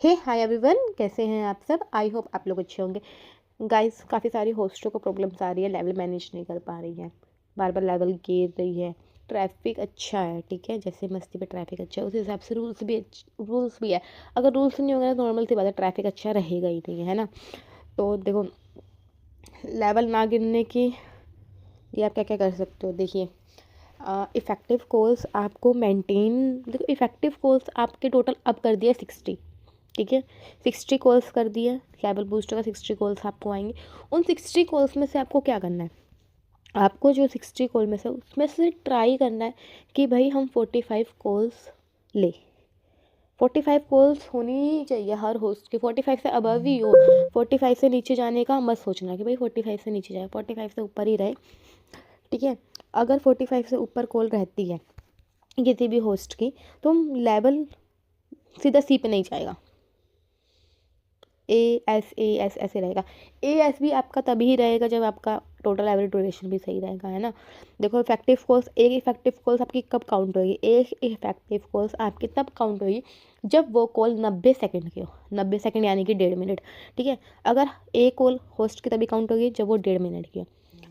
हे hi everyone, कैसे हैं आप सब। आई होप आप लोग अच्छे होंगे। गाइस, काफ़ी सारी होस्टों को प्रॉब्लम्स आ रही है, लेवल मैनेज नहीं कर पा रही है, बार बार लेवल गिर रही है। ट्रैफिक अच्छा है, ठीक है, जैसे मस्ती पे ट्रैफिक अच्छा है उस हिसाब से रूल्स भी है। अगर रूल्स नहीं होंगे तो नॉर्मल सी बात है, ट्रैफिक अच्छा रहेगा ही नहीं, है ना। तो देखो, लेवल ना गिरने की ये आप क्या क्या कर सकते हो। देखिए, इफ़ेक्टिव कॉल्स आपको मेंटेन, देखो इफ़ेक्टिव कॉल्स आपके टोटल अब कर दिया 60, ठीक है। 60 कॉल्स कर दिए, लेवल बूस्टर का 60 कॉल्स आपको आएंगे। उन 60 कॉल्स में से आपको क्या करना है, आपको जो 60 कॉल में से उसमें से ट्राई करना है कि भाई हम 45 कॉल्स ले। 45 कॉल्स होनी चाहिए हर होस्ट की, 45 से अबव ही हो। 45 से नीचे जाने का मत सोचना कि भाई 45 से नीचे जाए, 45 से ऊपर ही रहे, ठीक है। अगर 45 से ऊपर कॉल रहती है किसी भी होस्ट की, तो लेवल सीधा सी पे नहीं जाएगा, ए एस ऐसे रहेगा। ए एस भी आपका तभी रहेगा जब आपका टोटल एवरेज ड्यूरेशन भी सही रहेगा, है ना। देखो, इफेक्टिव कॉल्स, एक इफेक्टिव कॉल्स आपकी कब काउंट होगी, एक इफेक्टिव कॉल्स आपकी तब काउंट होगी जब वो कॉल 90 सेकंड की हो। 90 सेकंड यानी कि 1.5 मिनट, ठीक है। अगर एक कॉल होस्ट की तभी काउंट होगी जब वो 1.5 मिनट की हो।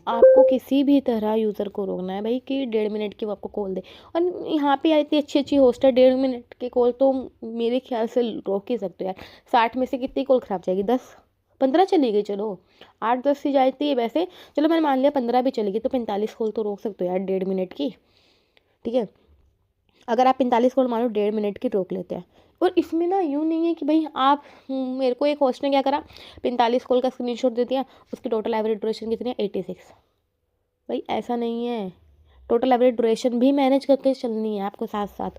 आपको किसी भी तरह यूज़र को रोकना है भाई कि 1.5 मिनट की वो आपको कॉल दे। और यहाँ पे आई थी अच्छी अच्छी होस्ट है, 1.5 मिनट की कॉल तो मेरे ख्याल से रोक ही सकते हो यार। 60 में से कितनी कॉल खराब जाएगी, 10-15 चली गई, चलो 8-10 ही जाती है वैसे। चलो मैंने मान लिया 15 भी चलेगी, तो 45 कॉल तो रोक सकते हो यार 1.5 मिनट की, ठीक है। अगर आप 45 कॉल मानो 1.5 मिनट की रोक लेते हैं। और इसमें ना यूँ नहीं है कि भाई आप, मेरे को एक होस्ट ने क्या करा, 45 कॉल का स्क्रीनशॉट दे दिया, उसकी टोटल एवरेज ड्यूरेशन कितनी है, 86। भाई ऐसा नहीं है, टोटल एवरेज ड्यूरेशन भी मैनेज करके चलनी है आपको साथ साथ।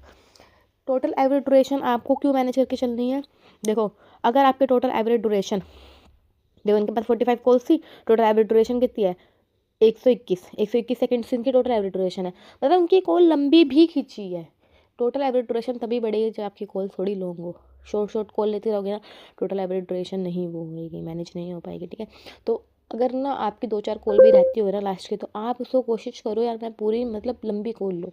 टोटल एवरेज ड्यूरेशन आपको क्यों मैनेज करके चलनी है, देखो, अगर आपके टोटल एवरेज ड्यूरेशन, देखो इनके पास 45 कॉल्स थी, टोटल एवरेज ड्यूरेशन कितनी है, 121 सेकंड से इनकी टोटल एवरेज ड्यूरेशन है। मतलब उनकी कॉल लंबी भी खींची है। टोटल एवरेज ड्यूरेशन तभी बढ़ेगी जब आपकी कॉल थोड़ी लॉन्ग हो। शॉर्ट शॉर्ट कॉल लेते रहोगे ना, टोटल एवरेज ड्यूरेशन नहीं वो होएगी, मैनेज नहीं हो पाएगी, ठीक है। तो अगर ना आपकी 2-4 कॉल भी रहती हो ना लास्ट की, तो आप उसको कोशिश करो यार, मैं पूरी मतलब लंबी कॉल लो।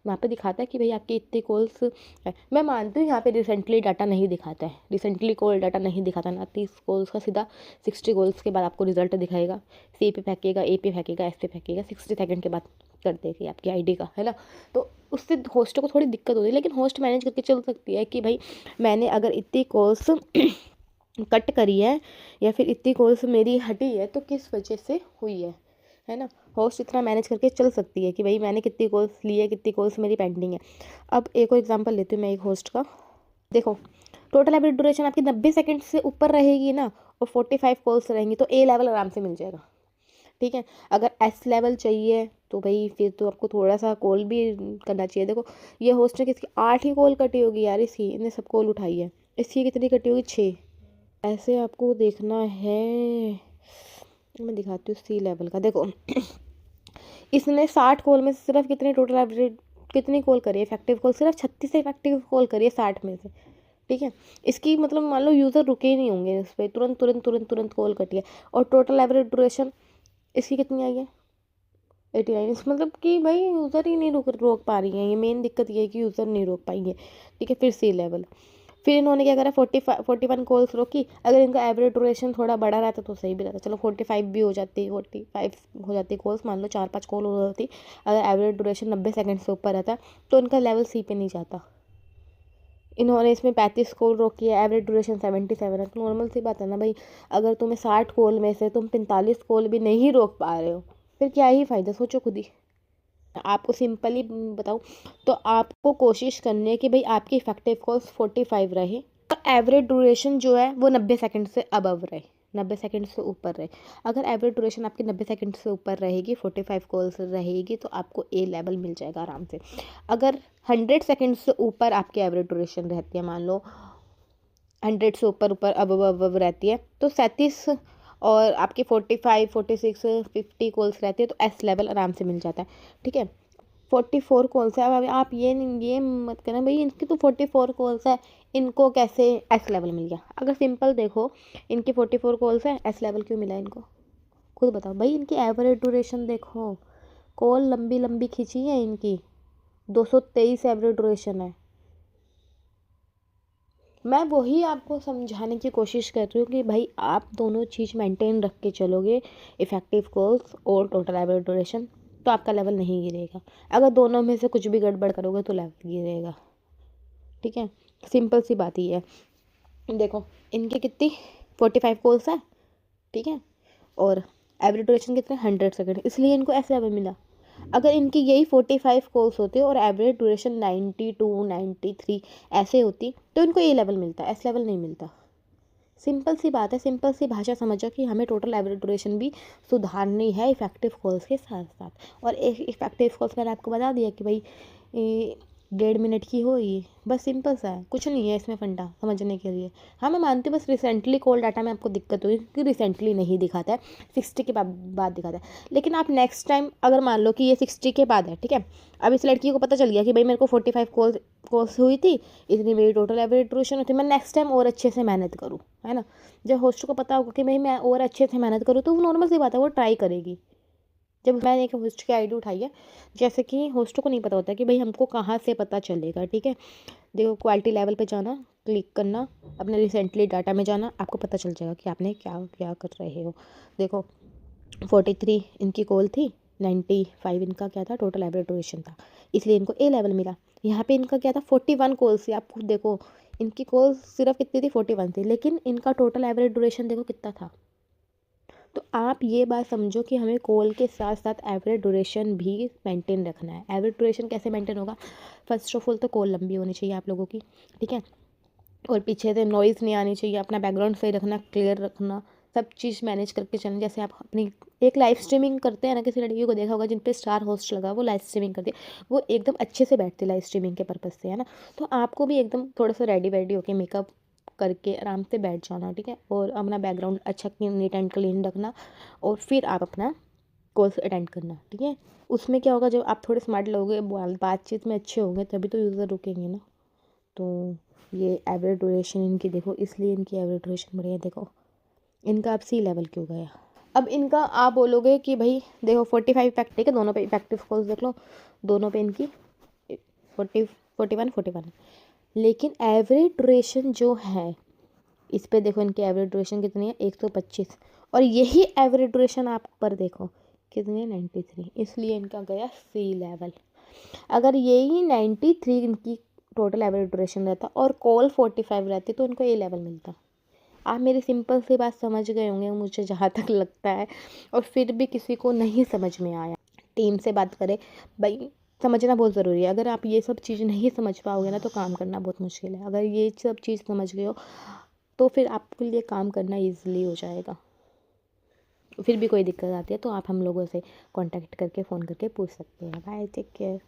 वहाँ पे दिखाता है कि भाई आपकी इतनी कॉल्स है। मैं मानती हूँ यहाँ पे रिसेंटली डाटा नहीं दिखाता है, रिसेंटली कॉल डाटा नहीं दिखाता ना, 30 कॉल्स का सीधा 60 कॉल्स के बाद आपको रिजल्ट दिखाएगा। सी पे फेंकेगा, ए पे फेंकेगा, एस पे फेंकेगा, 60 सेकंड के बाद कर देगी आपकी आईडी का, है ना। तो उससे होस्ट को थोड़ी दिक्कत होती है, लेकिन होस्ट मैनेज करके चल सकती है कि भाई मैंने अगर इतनी कॉल्स कट करी है या फिर इतनी कॉल्स मेरी हटी है तो किस वजह से हुई है ना। होस्ट इतना मैनेज करके चल सकती है कि भाई मैंने कितनी कॉल्स ली है, कितनी कॉल्स मेरी पेंडिंग है। अब एक और एग्जांपल लेती हूँ मैं एक होस्ट का। देखो, टोटल एवरेज ड्यूरेशन आपकी 90 सेकंड से ऊपर रहेगी ना, और 45 कॉल्स रहेंगी, तो ए लेवल आराम से मिल जाएगा, ठीक है। अगर एस लेवल चाहिए तो भाई फिर तो आपको थोड़ा सा कॉल भी करना चाहिए। देखो, ये होस्ट ने किसकी 8 ही कॉल कटी होगी यार, इसकी इन्हें सब कॉल उठाई है, इसकी कितनी कटी होगी, 6। ऐसे आपको देखना है, मैं दिखाती हूँ सी लेवल का। देखो, इसने 60 कॉल में से सिर्फ कितनी टोटल एवरेज, कितनी कॉल करी है इफेक्टिव कॉल, सिर्फ 36 इफेक्टिव कॉल करी है 60 में से, ठीक है। इसकी मतलब मान लो यूज़र रुके ही नहीं होंगे इस पर, तुरंत तुरंत तुरंत तुरंत कॉल कटी है। और टोटल एवरेज ड्यूरेशन इसकी कितनी आई है, 89। इस मतलब कि भाई यूज़र ही नहीं रोक पा रही है, ये मेन दिक्कत ये है कि यूज़र नहीं रोक पाएंगे, ठीक है। फिर सी लेवल, फिर इन्होंने क्या करा, 41 कॉल्स रोकी। अगर इनका एवरेज ड्यूरेशन थोड़ा बड़ा रहता तो सही भी रहता, चलो 45 भी हो जाती, 45 हो जाती कॉल्स, मान लो 4-5 कॉल हो जाती। अगर एवरेज ड्यूरेशन 90 सेकंड से ऊपर रहता तो इनका लेवल सी पे नहीं जाता। इन्होंने इसमें 35 कॉल रोकी है, एवरेज ड्यूरेशन 77 है, तो नॉर्मल सी बात है ना भाई। अगर तुम्हें 60 कॉल में से तुम 45 कॉल भी नहीं रोक पा रहे हो, फिर क्या ही फ़ायदा, सोचो खुद ही। आपको सिंपली बताऊँ तो आपको कोशिश करनी है कि भाई आपकी इफेक्टिव कॉल्स 45 रहे, एवरेज ड्यूरेशन जो है वो 90 सेकंड से अबव रहे, 90 सेकंड से ऊपर रहे। अगर एवरेज ड्यूरेशन आपकी 90 सेकंड से ऊपर रहेगी, 45 कॉल्स रहेगी, तो आपको ए लेवल मिल जाएगा आराम से। अगर 100 सेकंड से ऊपर आपकी एवरेज ड्यूरेशन रहती है, मान लो 100 से ऊपर ऊपर अब रहती है, तो 37, और आपकी 45, 46, 50 कॉल्स रहती है, तो एस लेवल आराम से मिल जाता है, ठीक है। 44 कॉल्स है, अब आप ये मत करना भाई इनकी तो 44 कॉल्स है, इनको कैसे एस लेवल मिल गया। अगर सिंपल देखो, इनकी 44 कॉल्स है, एस लेवल क्यों मिला इनको, खुद बताओ भाई। इनकी एवरेज ड्यूरेशन देखो, कॉल लंबी लंबी खींची है इनकी, 223 एवरेज ड्यूरेशन है, मैं वही आपको समझाने की कोशिश कर रही हूँ कि भाई आप दोनों चीज़ मेंटेन रख के चलोगे, इफ़ेक्टिव कोर्स और टोटल एवरेज ड्यूरेशन, तो आपका लेवल नहीं गिरेगा। अगर दोनों में से कुछ भी गड़बड़ करोगे तो लेवल गिरेगा। ठीक है, सिंपल सी बात ही है। देखो इनकी कितनी 45 कॉल्स है, ठीक है, और एवरेज ड्यूरेशन कितने 100 सेकेंड, इसलिए इनको ऐसे लेवल मिला। अगर इनकी यही 45 कॉल्स होते और एवरेज ड्यूरेशन 92 93 ऐसे होती तो इनको ए लेवल मिलता, एस लेवल नहीं मिलता। सिंपल सी बात है, सिंपल सी भाषा समझो कि हमें टोटल एवरेज ड्यूरेशन भी सुधारनी है इफेक्टिव कॉल्स के साथ साथ। और एक इफेक्टिव कॉल्स मैंने आपको बता दिया कि भाई 1.5 मिनट की हो, ये बस सिंपल सा है, कुछ नहीं है इसमें फंडा समझने के लिए। हाँ मैं मानती हूँ बस रिसेंटली कॉल डाटा में आपको दिक्कत हुई क्योंकि रिसेंटली नहीं दिखाता है, 60 के बाद दिखाता है। लेकिन आप नेक्स्ट टाइम अगर मान लो कि ये 60 के बाद है, ठीक है, अब इस लड़की को पता चल गया कि भाई मेरे को 45 कॉल्स हुई थी, इतनी मेरी टोटल एवरेज ड्यूरेशन होती है, मैं नेक्स्ट टाइम और अच्छे से मेहनत करूँ, है ना। जब होस्ट को पता होगा कि भाई मैं और अच्छे से मेहनत करूँ तो वो नॉर्मल सी बात है, वो ट्राई करेगी। जब मैंने एक होस्ट की आईडी उठाई है, जैसे कि होस्ट को नहीं पता होता कि भाई हमको कहाँ से पता चलेगा, ठीक है। देखो क्वालिटी लेवल पे जाना, क्लिक करना, अपने रिसेंटली डाटा में जाना, आपको पता चल जाएगा कि आपने क्या क्या कर रहे हो। देखो 43 इनकी कॉल थी, 95 इनका क्या था टोटल एवरेज ड्यूरेशन था, इसलिए इनको ए लेवल मिला। यहाँ पे इनका क्या था 41 कॉल्स थी, आप खुद देखो इनकी कॉल सिर्फ कितनी थी 41 थी, लेकिन इनका टोटल एवरेज ड्यूरेशन देखो कितना था। तो आप ये बात समझो कि हमें कॉल के साथ साथ एवरेज ड्यूरेशन भी मेंटेन रखना है। एवरेज ड्यूरेशन कैसे मेंटेन होगा, फर्स्ट ऑफ ऑल तो कॉल लंबी होनी चाहिए आप लोगों की, ठीक है, और पीछे से नॉइज़ नहीं आनी चाहिए, अपना बैकग्राउंड सही रखना, क्लियर रखना, सब चीज़ मैनेज करके चलना। जैसे आप अपनी एक लाइव स्ट्रीमिंग करते हैं ना, किसी लड़की को देखा होगा जिन पे स्टार होस्ट लगा, वो लाइव स्ट्रीमिंग करती है, वो एकदम अच्छे से बैठती है लाइव स्ट्रीमिंग के पर्पज़ से, है ना। तो आपको भी एकदम थोड़ा सा रेडी वेडी होके मेकअप करके आराम से बैठ जाना, ठीक है, और अपना बैकग्राउंड अच्छा नीट एंड क्लीन रखना, और फिर आप अपना कोर्स अटेंड करना, ठीक है। उसमें क्या होगा, जब आप थोड़े स्मार्ट लोगे, बातचीत में अच्छे होंगे, तभी तो यूज़र रुकेंगे ना। तो ये एवरेज ड्यूरेशन इनकी देखो, इसलिए इनकी एवरेज ड्यूरेशन बढ़िया। देखो इनका अब सी लेवल क्यों गया। अब इनका आप बोलोगे कि भाई देखो 45 इफेक्ट, ठीक है, दोनों पे इफेक्टिव कोर्स देख लो, दोनों पे इनकी 41 लेकिन एवरेज ड्यूरेशन जो है इस पे देखो, इनकी एवरेज ड्यूरेशन कितनी है 125, और यही एवरेज ड्यूरेशन आप पर देखो कितनी है 93, इसलिए इनका गया सी लेवल। अगर यही 93 इनकी टोटल एवरेज ड्यूरेशन रहता और कॉल 45 रहती तो इनको ए लेवल मिलता। आप मेरी सिंपल सी बात समझ गए होंगे मुझे जहाँ तक लगता है, और फिर भी किसी को नहीं समझ में आया, टीम से बात करें भाई, समझना बहुत ज़रूरी है। अगर आप ये सब चीज़ नहीं समझ पाओगे ना तो काम करना बहुत मुश्किल है। अगर ये सब चीज़ समझ गए हो तो फिर आपके लिए काम करना ईजिली हो जाएगा। फिर भी कोई दिक्कत आती है तो आप हम लोगों से कांटेक्ट करके फ़ोन करके पूछ सकते हैं। Bye, take care.